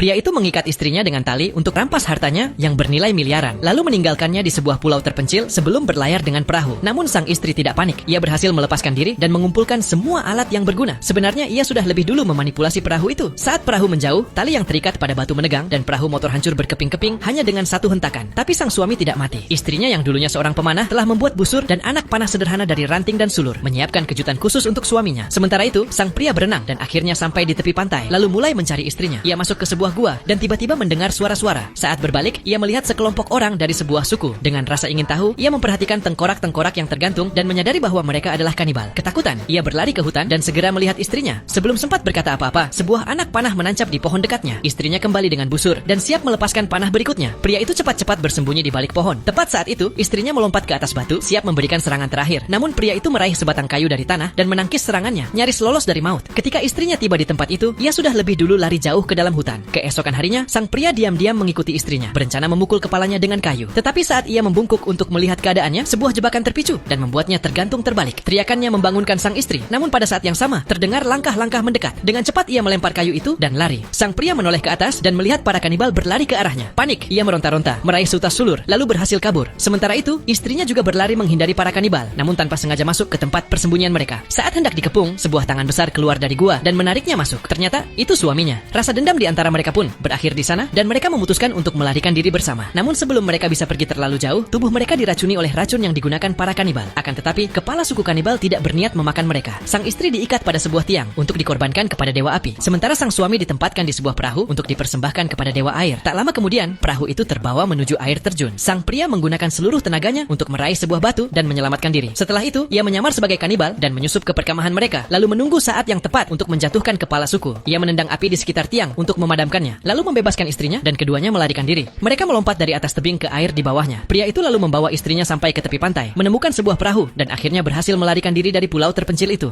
Pria itu mengikat istrinya dengan tali untuk rampas hartanya yang bernilai miliaran, lalu meninggalkannya di sebuah pulau terpencil sebelum berlayar dengan perahu. Namun sang istri tidak panik. Ia berhasil melepaskan diri dan mengumpulkan semua alat yang berguna. Sebenarnya ia sudah lebih dulu memanipulasi perahu itu. Saat perahu menjauh, tali yang terikat pada batu menegang dan perahu motor hancur berkeping-keping hanya dengan satu hentakan. Tapi sang suami tidak mati. Istrinya yang dulunya seorang pemanah telah membuat busur dan anak panah sederhana dari ranting dan sulur, menyiapkan kejutan khusus untuk suaminya. Sementara itu, sang pria berenang dan akhirnya sampai di tepi pantai, lalu mulai mencari istrinya. Ia masuk ke sebuah gua dan tiba-tiba mendengar suara-suara. Saat berbalik, ia melihat sekelompok orang dari sebuah suku. Dengan rasa ingin tahu, ia memperhatikan tengkorak-tengkorak yang tergantung dan menyadari bahwa mereka adalah kanibal. Ketakutan, ia berlari ke hutan dan segera melihat istrinya. Sebelum sempat berkata apa-apa, sebuah anak panah menancap di pohon dekatnya. Istrinya kembali dengan busur dan siap melepaskan panah berikutnya. Pria itu cepat-cepat bersembunyi di balik pohon. Tepat saat itu, istrinya melompat ke atas batu, siap memberikan serangan terakhir. Namun pria itu meraih sebatang kayu dari tanah dan menangkis serangannya, nyaris lolos dari maut. Ketika istrinya tiba di tempat itu, ia sudah lebih dulu lari jauh ke dalam hutan. Keesokan harinya, sang pria diam-diam mengikuti istrinya, berencana memukul kepalanya dengan kayu. Tetapi saat ia membungkuk untuk melihat keadaannya, sebuah jebakan terpicu dan membuatnya tergantung terbalik. Teriakannya membangunkan sang istri. Namun pada saat yang sama, terdengar langkah-langkah mendekat. Dengan cepat ia melempar kayu itu dan lari. Sang pria menoleh ke atas dan melihat para kanibal berlari ke arahnya. Panik, ia meronta-ronta, meraih seutas sulur, lalu berhasil kabur. Sementara itu, istrinya juga berlari menghindari para kanibal, namun tanpa sengaja masuk ke tempat persembunyian mereka. Saat hendak dikepung, sebuah tangan besar keluar dari gua dan menariknya masuk. Ternyata itu suaminya. Rasa dendam di antara mereka pun berakhir di sana dan mereka memutuskan untuk melarikan diri bersama. Namun sebelum mereka bisa pergi terlalu jauh, tubuh mereka diracuni oleh racun yang digunakan para kanibal. Akan tetapi, kepala suku kanibal tidak berniat memakan mereka. Sang istri diikat pada sebuah tiang untuk dikorbankan kepada dewa api. Sementara sang suami ditempatkan di sebuah perahu untuk dipersembahkan kepada dewa air. Tak lama kemudian, perahu itu terbawa menuju air terjun. Sang pria menggunakan seluruh tenaganya untuk meraih sebuah batu dan menyelamatkan diri. Setelah itu, ia menyamar sebagai kanibal dan menyusup ke perkemahan mereka, lalu menunggu saat yang tepat untuk menjatuhkan kepala suku. Ia menendang api di sekitar tiang untuk memadamkannya, lalu membebaskan istrinya dan keduanya melarikan diri. Mereka melompat dari atas tebing ke air di bawahnya. Pria itu lalu membawa istrinya sampai ke tepi pantai, menemukan sebuah perahu dan akhirnya berhasil melarikan diri dari pulau terpencil itu.